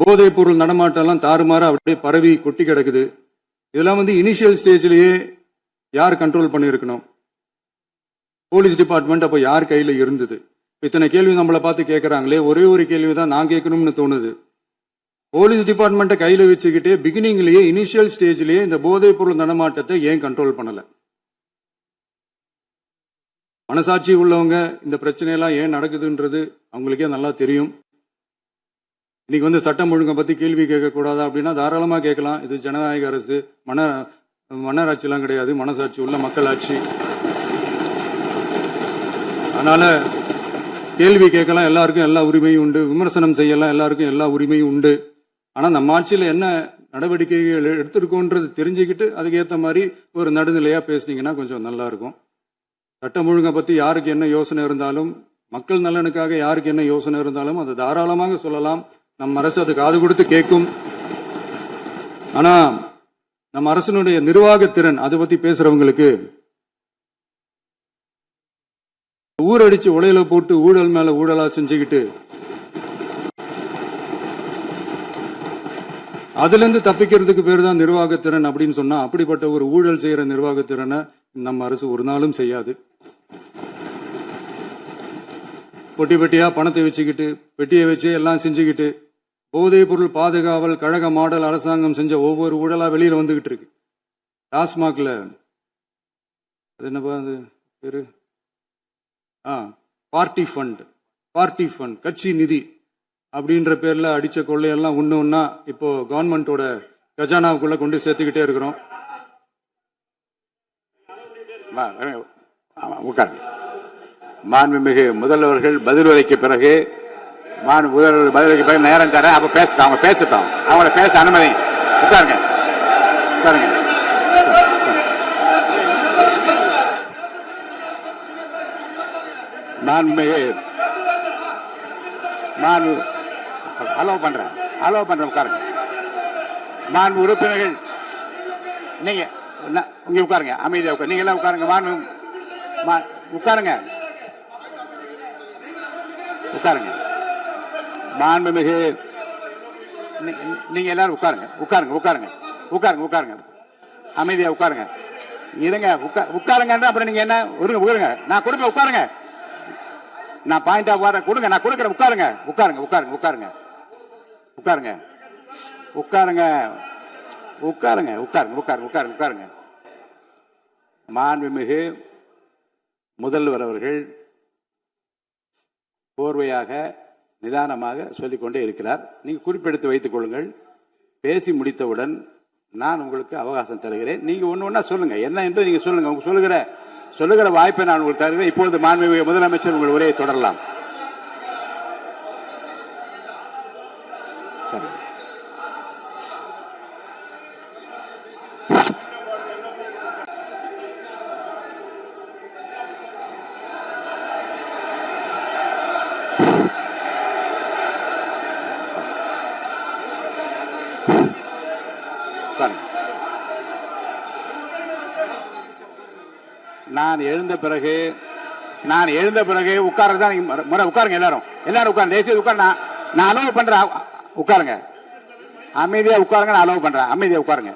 போதைப் பொருள் நடமாட்டம்லாம் தாறுமாறா அப்படியே பரவி கொட்டி கிடக்குது. இதெல்லாம் இனிஷியல் ஸ்டேஜ்லயே யார் கண்ட்ரோல் பண்ணியிருக்கணும்? போலீஸ் டிபார்ட்மெண்ட் அப்போ யார் கையில் இருந்தது? இத்தனை கேள்வி நம்மளை பார்த்து கேட்குறாங்களே, ஒரே ஒரு கேள்வி தான் நான் கேட்கணும்னு தோணுது. போலீஸ் டிபார்ட்மெண்ட்டை கையில் வச்சுக்கிட்டே பிகினிங்லேயே இனிஷியல் ஸ்டேஜ்லேயே இந்த போதைப் பொருள் நடமாட்டத்தை ஏன் கண்ட்ரோல் பண்ணலை? மனசாட்சி உள்ளவங்க இந்த பிரச்சனையெல்லாம் ஏன் நடக்குதுன்றது அவங்களுக்கே நல்லா தெரியும். இன்னைக்கு சட்டம் ஒழுங்கை பற்றி கேள்வி கேட்கக்கூடாதா அப்படின்னா தாராளமாக கேட்கலாம். இது ஜனநாயக அரசு, மன்னராட்சியெல்லாம் கிடையாது, மனசாட்சி உள்ள மக்களாட்சி. அதனால கேள்வி கேட்கலாம், எல்லாருக்கும் எல்லா உரிமையும் உண்டு. விமர்சனம் செய்யலாம், எல்லாருக்கும் எல்லா உரிமையும் உண்டு. ஆனால் நம்ம ஆட்சியில் என்ன நடவடிக்கைகள் எடுத்திருக்கோன்றது தெரிஞ்சுக்கிட்டு அதுக்கேற்ற மாதிரி ஒரு நடுநிலையாக பேசுனீங்கன்னா கொஞ்சம் நல்லா இருக்கும். சட்டம் ஒழுங்கை பற்றி யாருக்கு என்ன யோசனை இருந்தாலும், மக்கள் நலனுக்காக யாருக்கு என்ன யோசனை இருந்தாலும் அதை தாராளமாக சொல்லலாம். நம்ம அரசு அது காது கொடுத்து கேட்கும். ஆனா நம்ம அரசனுடைய நிர்வாகத்திறன் அதை பத்தி பேசுறவங்களுக்கு ஊரடிச்சு உலையில போட்டு ஊழல் மேல ஊழலா செஞ்சுக்கிட்டு அதுல இருந்து தப்பிக்கிறதுக்கு பேர் தான் நிர்வாகத்திறன் அப்படின்னு சொன்னா, அப்படிப்பட்ட ஒரு ஊழல் செய்யற நிர்வாகத்திறனை நம்ம அரசு ஒரு நாளும் செய்யாது. பொட்டி பெட்டியா பணத்தை வச்சுக்கிட்டு, பெட்டியை வச்சு எல்லாம் செஞ்சுக்கிட்டு, போதைப் பொருள் பாதுகாவல் கழக மாடல் அரசாங்கம் செஞ்ச ஒவ்வொரு ஊழலா வெளியில வந்துகிட்டு இருக்கு. டாஸ்மாக்ல அது என்னப்பா அது பேரு, பார்ட்டி ஃபண்ட் கட்சி நிதி அப்படின்ற பேர்ல அடிச்ச கொள்ளையெல்லாம் ஒண்ணா இப்போ கவர்மெண்டோட கஜானாவுக்குள்ள கொண்டு சேர்த்துக்கிட்டே இருக்கிறோம். மாண்புமிகு முதல்வர்கள் பதில் உரைக்கு பிறகு முதல்வர் பதிலுக்கு பிறகு நேரம் தரேன். அப்ப பேசட்டும், அவங்க பேசட்டும், அவங்கள பேச அனுமதி. உட்காருங்க உட்காருங்க. மாண்புமிகு அலோவ் பண்றேன் உட்காருங்க. மாண்பு உறுப்பினர்கள் நீங்க இங்க உட்காருங்க, அமைதியா உட்காரு. நீங்க எல்லாம் உட்காருங்க. உட்காருங்க. மாண்புமிகு நீங்க எல்லாரும் உட்காருங்க. அமைதியா உட்காருங்க. இருங்க, உட்காருங்க. அப்புறம் நீங்க என்ன உட்காருங்க, நான் கொடுப்பேன். உட்காருங்க, நான் பாயிண்ட் ஆஃப் வர கொடுங்க, நான் கொடுக்குறேன். உட்காருங்க. மாண்புமிகு முதல்வர் அவர்கள் போர்வையாக நிதானமாக சொல்லிக்கொண்டே இருக்கிறார். நீங்க குறிப்பெடுத்து வைத்துக் கொள்ளுங்கள். பேசி முடித்தவுடன் நான் உங்களுக்கு அவகாசம் தருகிறேன். நீங்க ஒண்ணு சொல்லுங்க, என்ன என்று நீங்க சொல்லுங்க. உங்க சொல்லுகிற வாய்ப்பை நான் உங்களுக்கு தருகிறேன். இப்போது மாண்புமிகு முதலமைச்சர் உங்கள் உரையை தொடரலாம். நான் எழுந்த பிறகு உட்கார்றதுதான் உட்காருங்க. எல்லாரும் உட்காருங்க. தேசிய உட்காரு. நான் அலோவ் பண்றேன். உட்காருங்க, அமைதியா உட்காருங்க. நான் அலோவ் பண்றேன். அமைதியா உட்காருங்க.